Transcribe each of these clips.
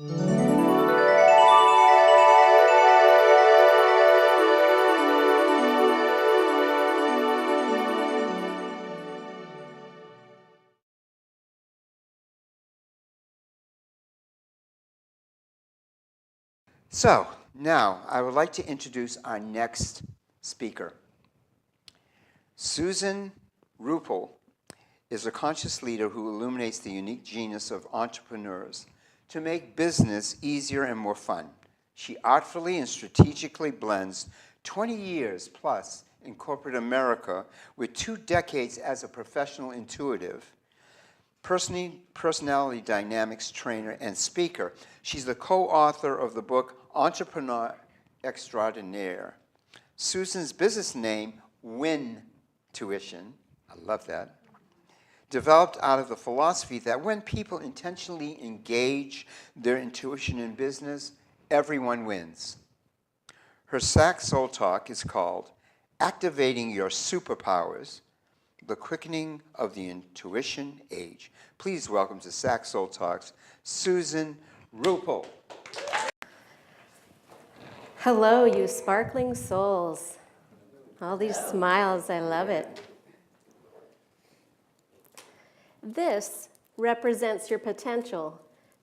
So now I would like to introduce our next speaker. Susan Rueppel is a conscious leader who illuminates the unique genius of entrepreneurs to make business easier and more fun. She artfully and strategically blends 20 years plus in corporate America with 2 decades as a professional intuitive, personality dynamics trainer, and speaker. She's the co-author of the book Entrepreneur Extraordinaire. Susan's business name, Win Tuition, I love that, developed out of the philosophy that when people intentionally engage their intuition in business, everyone wins. Her SAC Soul Talk is called Activating Your Superpowers, the Quickening of the Intuition Age. Please welcome to SAC Soul Talks, Susan Rueppel. Hello, you sparkling souls. All these smiles, I love it. This represents your potential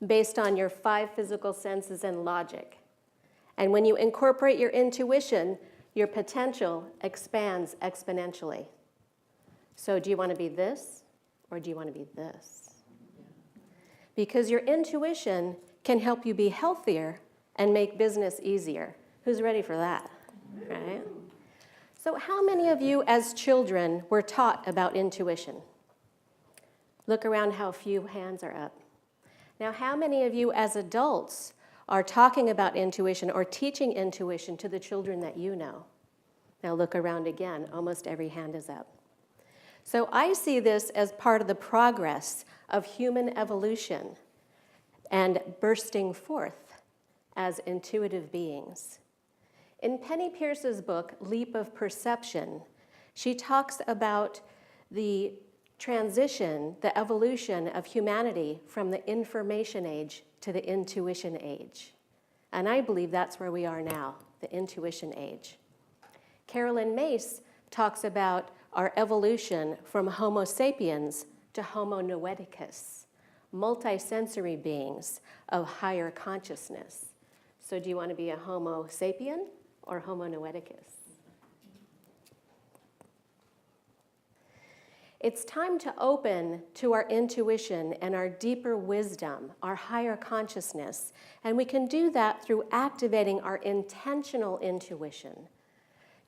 based on your 5 physical senses and logic. And when you incorporate your intuition, your potential expands exponentially. So do you want to be this, or do you want to be this? Because your intuition can help you be healthier and make business easier. Who's ready for that, right? So how many of you as children were taught about intuition? Look around how few hands are up. Now, how many of you as adults are talking about intuition or teaching intuition to the children that you know? Now look around again, almost every hand is up. So I see this as part of the progress of human evolution and bursting forth as intuitive beings. In Penny Pierce's book, Leap of Perception, she talks about the transition, the evolution of humanity from the information age to the intuition age. And I believe that's where we are now, the intuition age. Carolyn Mace talks about our evolution from Homo sapiens to Homo noeticus, multisensory beings of higher consciousness. So do you want to be a Homo sapien or Homo noeticus? It's time to open to our intuition and our deeper wisdom, our higher consciousness, and we can do that through activating our intentional intuition.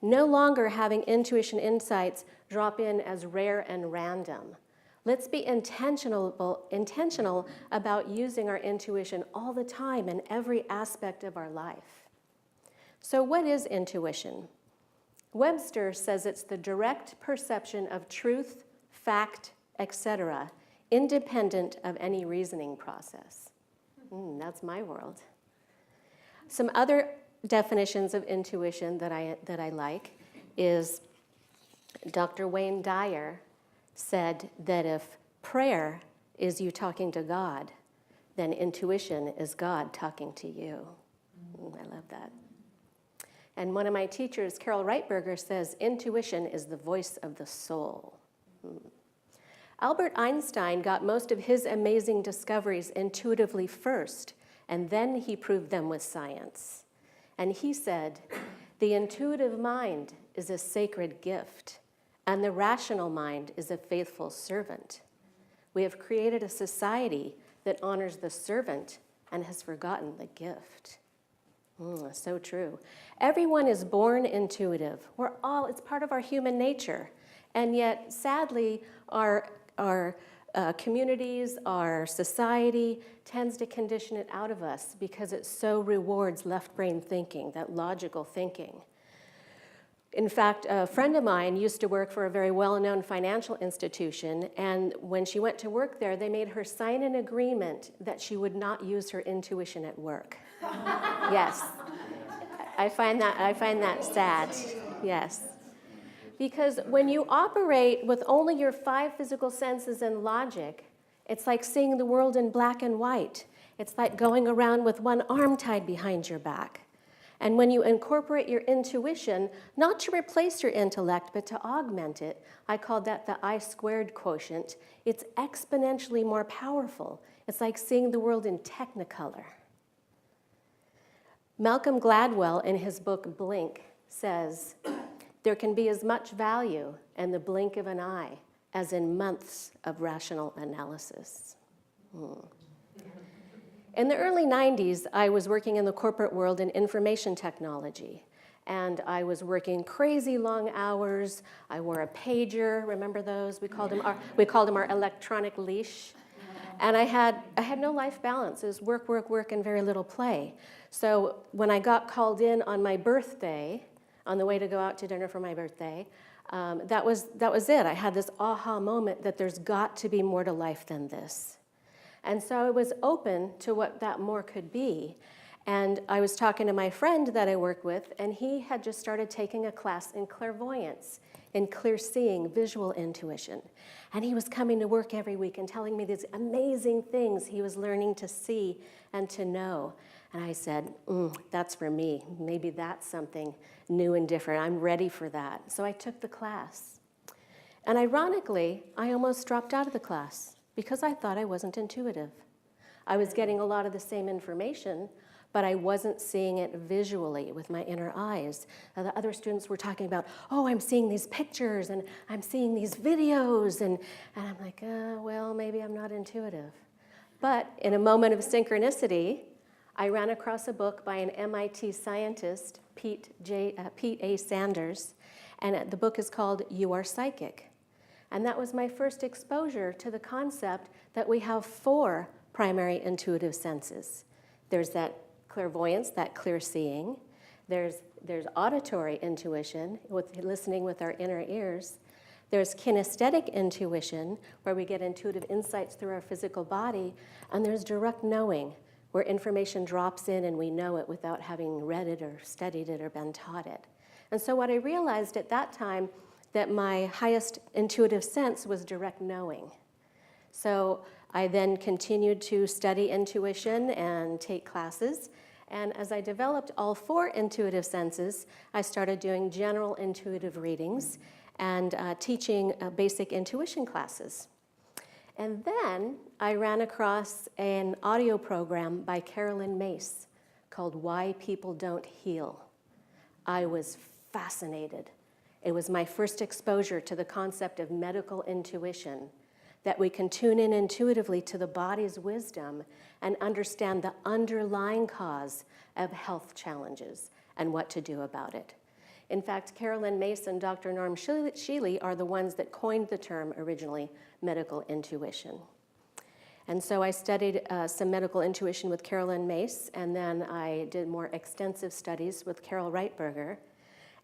No longer having intuition insights drop in as rare and random. Let's be intentional about using our intuition all the time in every aspect of our life. So what is intuition? Webster says it's the direct perception of truth, fact, etc., independent of any reasoning process. That's my world. Some other definitions of intuition that I like is Dr. Wayne Dyer said that if prayer is you talking to God, then intuition is God talking to you. I love that. And one of my teachers, Carol Reitberger, says intuition is the voice of the soul. Albert Einstein got most of his amazing discoveries intuitively first, and then he proved them with science. And he said, the intuitive mind is a sacred gift, and the rational mind is a faithful servant. We have created a society that honors the servant and has forgotten the gift. So true. Everyone is born intuitive. It's part of our human nature. And yet, sadly, our communities, our society tends to condition it out of us because it so rewards left brain thinking, that logical thinking. In fact, a friend of mine used to work for a very well-known financial institution, and when she went to work there, they made her sign an agreement that she would not use her intuition at work. Yes, I find that sad. Yes. Because when you operate with only your 5 physical senses and logic, it's like seeing the world in black and white. It's like going around with one arm tied behind your back. And when you incorporate your intuition, not to replace your intellect, but to augment it, I called that the I-squared quotient, it's exponentially more powerful. It's like seeing the world in technicolor. Malcolm Gladwell, in his book Blink, says, there can be as much value in the blink of an eye as in months of rational analysis. In the early 90s, I was working in the corporate world in information technology. And I was working crazy long hours. I wore a pager, remember those? We called them our electronic leash. And I had no life balance. It was work, work, work, and very little play. So when I got called in on my birthday, on the way to go out to dinner for my birthday, that was it. I had this aha moment that there's got to be more to life than this. And so I was open to what that more could be. And I was talking to my friend that I worked with, and he had just started taking a class in clairvoyance, in clear seeing, visual intuition. And he was coming to work every week and telling me these amazing things he was learning to see and to know. And I said, that's for me. Maybe that's something new and different. I'm ready for that. So I took the class. And ironically, I almost dropped out of the class because I thought I wasn't intuitive. I was getting a lot of the same information, but I wasn't seeing it visually with my inner eyes. The other students were talking about, oh, I'm seeing these pictures and I'm seeing these videos. And I'm like, well, maybe I'm not intuitive. But in a moment of synchronicity, I ran across a book by an MIT scientist, Pete A. Sanders, and the book is called You Are Psychic. And that was my first exposure to the concept that we have 4 primary intuitive senses. There's that clairvoyance, that clear seeing. There's auditory intuition, with listening with our inner ears. There's kinesthetic intuition, where we get intuitive insights through our physical body. And there's direct knowing, where information drops in and we know it without having read it or studied it or been taught it. And so what I realized at that time, that my highest intuitive sense was direct knowing. So I then continued to study intuition and take classes. And as I developed all 4 intuitive senses, I started doing general intuitive readings and teaching basic intuition classes. And then I ran across an audio program by Carolyn Myss called Why People Don't Heal. I was fascinated. It was my first exposure to the concept of medical intuition, that we can tune in intuitively to the body's wisdom and understand the underlying cause of health challenges and what to do about it. In fact, Carolyn Myss and Dr. Norm Shealy are the ones that coined the term originally, medical intuition. And so I studied some medical intuition with Carolyn Myss, and then I did more extensive studies with Carol Reitberger.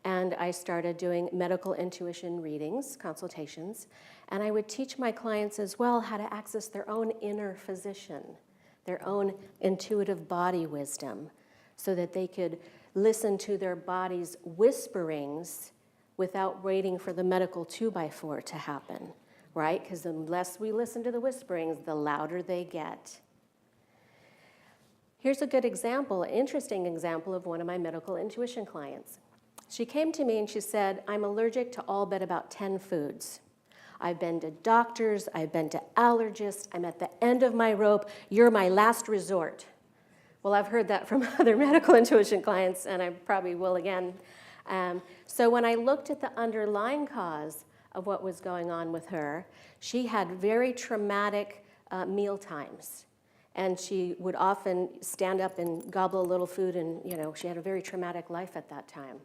And I started doing medical intuition readings, consultations, and I would teach my clients as well how to access their own inner physician, their own intuitive body wisdom, so that they could listen to their body's whisperings without waiting for the medical 2x4 to happen, right? Because the less we listen to the whisperings, the louder they get. Here's a good example, an interesting example of one of my medical intuition clients. She came to me and she said, I'm allergic to all but about 10 foods. I've been to doctors, I've been to allergists, I'm at the end of my rope, you're my last resort. Well, I've heard that from other medical intuition clients, and I probably will again. So when I looked at the underlying cause of what was going on with her, she had very traumatic meal times. And she would often stand up and gobble a little food, and she had a very traumatic life at that time.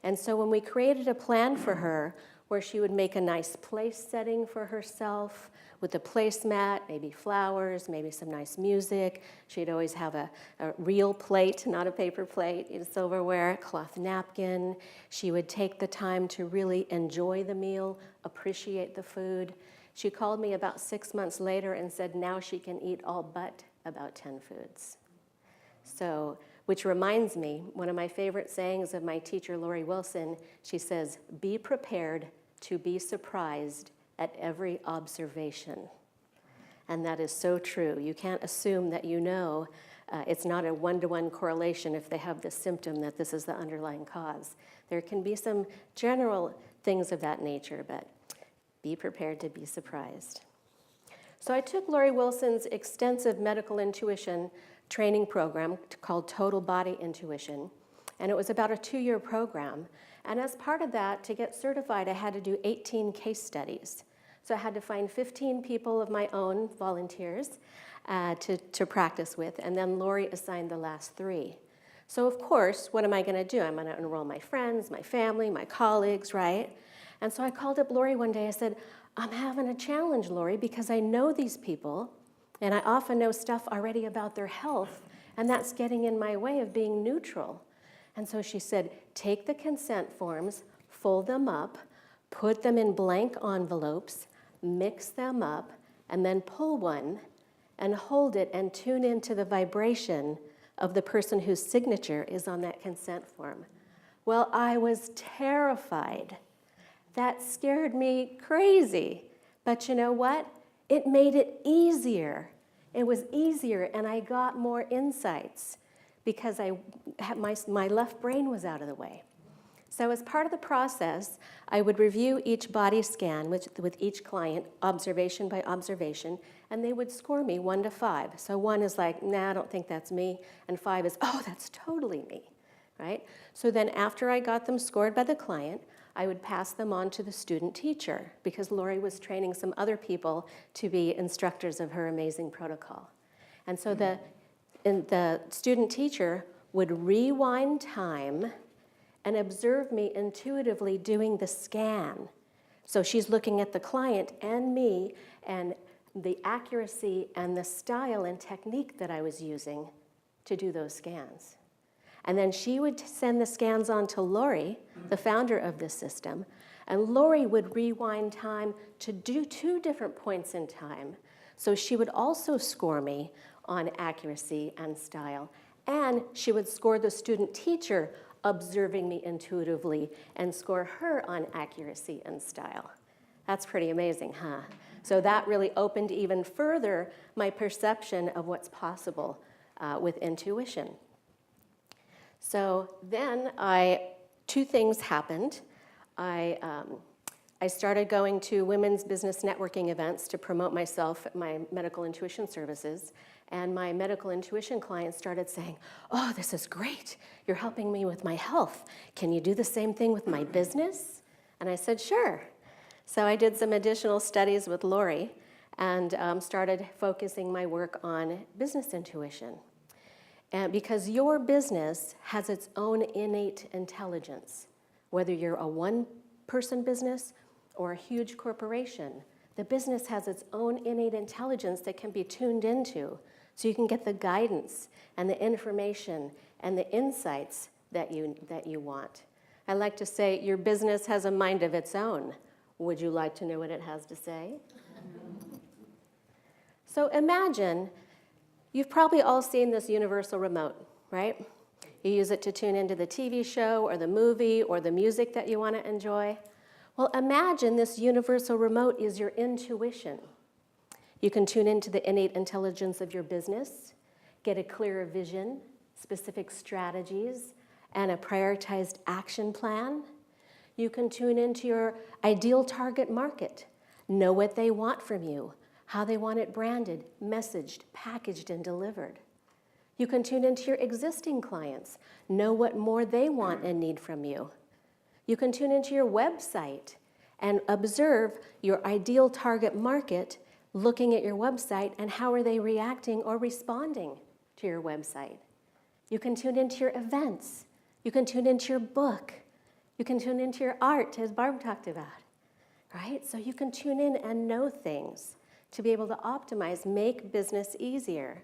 And so when we created a plan for her where she would make a nice place setting for herself with a placemat, maybe flowers, maybe some nice music. She'd always have a real plate, not a paper plate, silverware, cloth napkin. She would take the time to really enjoy the meal, appreciate the food. She called me about 6 months later and said now she can eat all but about 10 foods. So, which reminds me, one of my favorite sayings of my teacher, Lori Wilson, she says, be prepared to be surprised at every observation. And that is so true. You can't assume that you know. It's not a one-to-one correlation if they have this symptom that this is the underlying cause. There can be some general things of that nature, but be prepared to be surprised. So I took Lori Wilson's extensive medical intuition training program called Total Body Intuition, and it was about a 2-year program. And as part of that, to get certified, I had to do 18 case studies. So I had to find 15 people of my own, volunteers, to practice with, and then Lori assigned the last 3. So of course, what am I going to do? I'm going to enroll my friends, my family, my colleagues, right? And so I called up Lori one day. I said, I'm having a challenge, Lori, because I know these people, and I often know stuff already about their health, and that's getting in my way of being neutral. And so she said, take the consent forms, fold them up, put them in blank envelopes, mix them up, and then pull one and hold it and tune into the vibration of the person whose signature is on that consent form. Well, I was terrified. That scared me crazy. But you know what? It made it easier. It was easier, and I got more insights because my left brain was out of the way. So as part of the process, I would review each body scan with each client, observation by observation, and they would score me 1 to 5. So 1 is like, nah, I don't think that's me, and 5 is, oh, that's totally me, right? So then after I got them scored by the client, I would pass them on to the student teacher because Lori was training some other people to be instructors of her amazing protocol. And so the student teacher would rewind time and observe me intuitively doing the scan. So she's looking at the client and me and the accuracy and the style and technique that I was using to do those scans. And then she would send the scans on to Lori, the founder of this system, and Lori would rewind time to do 2 different points in time. So she would also score me on accuracy and style, and she would score the student teacher observing me intuitively and score her on accuracy and style. That's pretty amazing, huh? So that really opened even further my perception of what's possible with intuition. So then 2 things happened. I started going to women's business networking events to promote myself, my medical intuition services, and my medical intuition clients started saying, oh, this is great. You're helping me with my health. Can you do the same thing with my business? And I said, sure. So I did some additional studies with Lori and started focusing my work on business intuition. And because your business has its own innate intelligence, whether you're a one-person business or a huge corporation, the business has its own innate intelligence that can be tuned into so you can get the guidance and the information and the insights that you want. I like to say your business has a mind of its own. Would you like to know what it has to say? So imagine, you've probably all seen this universal remote, right? You use it to tune into the TV show or the movie or the music that you want to enjoy. Well, imagine this universal remote is your intuition. You can tune into the innate intelligence of your business, get a clearer vision, specific strategies, and a prioritized action plan. You can tune into your ideal target market, know what they want from you, how they want it branded, messaged, packaged, and delivered. You can tune into your existing clients, know what more they want and need from you. You can tune into your website and observe your ideal target market looking at your website and how are they reacting or responding to your website. You can tune into your events. You can tune into your book. You can tune into your art, as Barb talked about, right? So you can tune in and know things to be able to optimize, make business easier.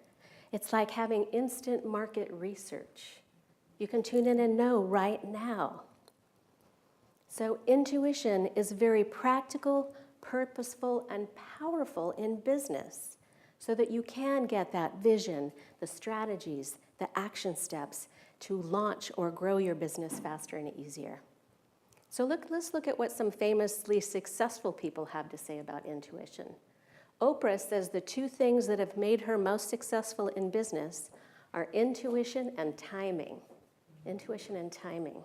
It's like having instant market research. You can tune in and know right now. So intuition is very practical, purposeful, and powerful in business so that you can get that vision, the strategies, the action steps to launch or grow your business faster and easier. So let's look at what some famously successful people have to say about intuition. Oprah says the two things that have made her most successful in business are intuition and timing. Intuition and timing.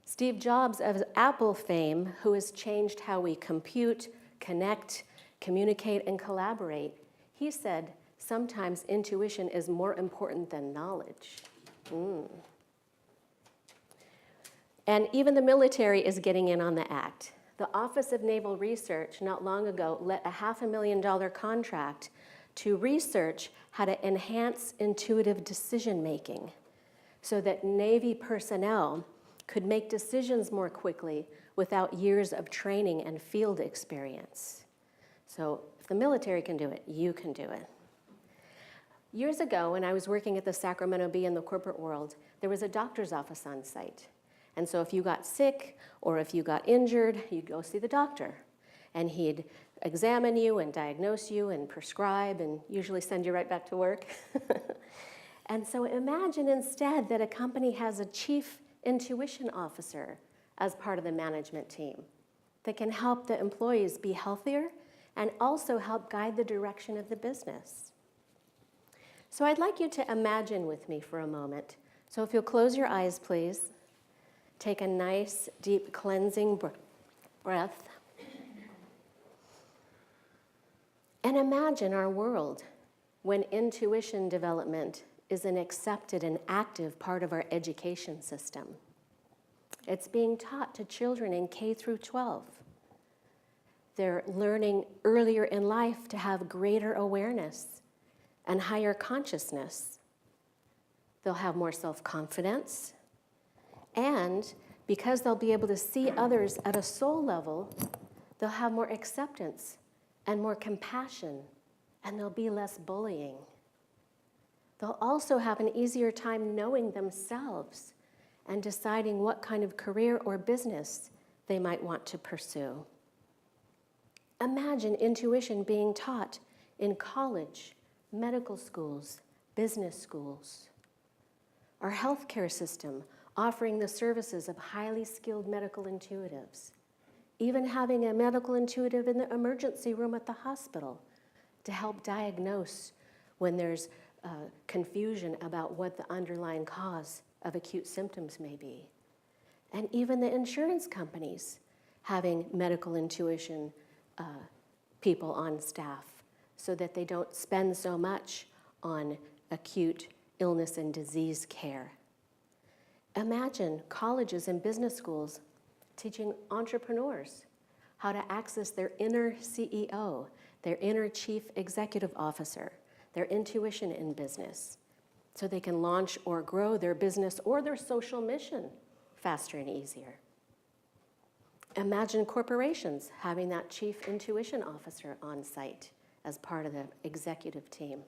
Steve Jobs of Apple fame, who has changed how we compute, connect, communicate, and collaborate, he said, sometimes intuition is more important than knowledge. And even the military is getting in on the act. The Office of Naval Research not long ago let a $500,000 contract to research how to enhance intuitive decision-making so that Navy personnel could make decisions more quickly without years of training and field experience. So if the military can do it, you can do it. Years ago, when I was working at the Sacramento Bee in the corporate world, there was a doctor's office on site. And so if you got sick or if you got injured, you'd go see the doctor. And he'd examine you and diagnose you and prescribe and usually send you right back to work. And so imagine instead that a company has a chief intuition officer as part of the management team that can help the employees be healthier and also help guide the direction of the business. So I'd like you to imagine with me for a moment. So if you'll close your eyes, please. Take a nice, deep, cleansing breath. And imagine our world when intuition development is an accepted and active part of our education system. It's being taught to children in K through 12. They're learning earlier in life to have greater awareness and higher consciousness. They'll have more self-confidence. And because they'll be able to see others at a soul level, they'll have more acceptance and more compassion, and there'll be less bullying. They'll also have an easier time knowing themselves and deciding what kind of career or business they might want to pursue. Imagine intuition being taught in college, medical schools, business schools. Our healthcare system offering the services of highly skilled medical intuitives, even having a medical intuitive in the emergency room at the hospital to help diagnose when there's confusion about what the underlying cause of acute symptoms may be. And even the insurance companies having medical intuition people on staff so that they don't spend so much on acute illness and disease care. Imagine colleges and business schools teaching entrepreneurs how to access their inner CEO, their inner chief executive officer, their intuition in business, so they can launch or grow their business or their social mission faster and easier. Imagine corporations having that chief intuition officer on site as part of the executive team.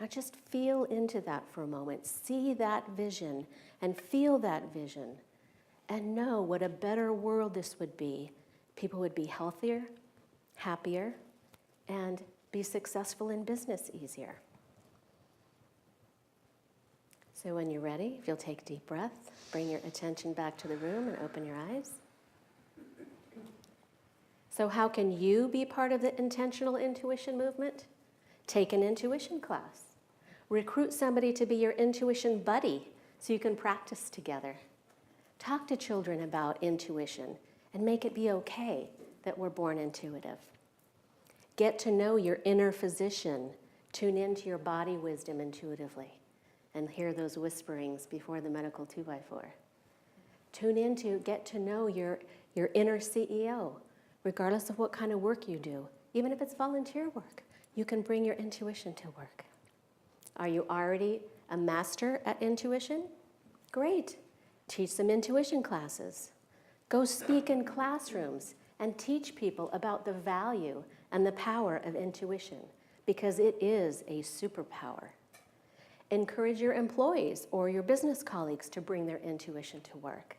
Now just feel into that for a moment. See that vision and feel that vision and know what a better world this would be. People would be healthier, happier, and be successful in business easier. So when you're ready, if you'll take a deep breath, bring your attention back to the room and open your eyes. So how can you be part of the intentional intuition movement? Take an intuition class. Recruit somebody to be your intuition buddy so you can practice together. Talk to children about intuition and make it be okay that we're born intuitive. Get to know your inner physician. Tune into your body wisdom intuitively and hear those whisperings before the medical 2x4. Tune into, get to know your inner CEO, regardless of what kind of work you do. Even if it's volunteer work, you can bring your intuition to work. Are you already a master at intuition? Great. Teach some intuition classes. Go speak in classrooms and teach people about the value and the power of intuition, because it is a superpower. Encourage your employees or your business colleagues to bring their intuition to work.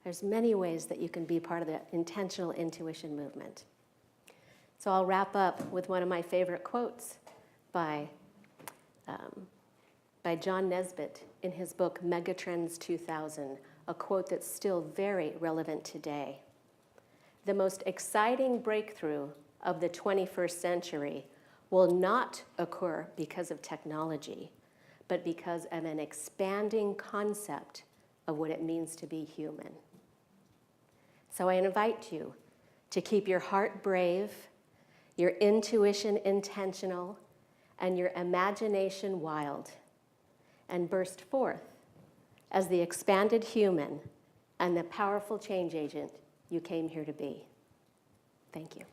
There's many ways that you can be part of the intentional intuition movement. So I'll wrap up with one of my favorite quotes by John Nesbitt in his book Megatrends 2000, a quote that's still very relevant today. The most exciting breakthrough of the 21st century will not occur because of technology, but because of an expanding concept of what it means to be human. So I invite you to keep your heart brave, your intuition intentional, and your imagination wild, and burst forth as the expanded human and the powerful change agent you came here to be. Thank you.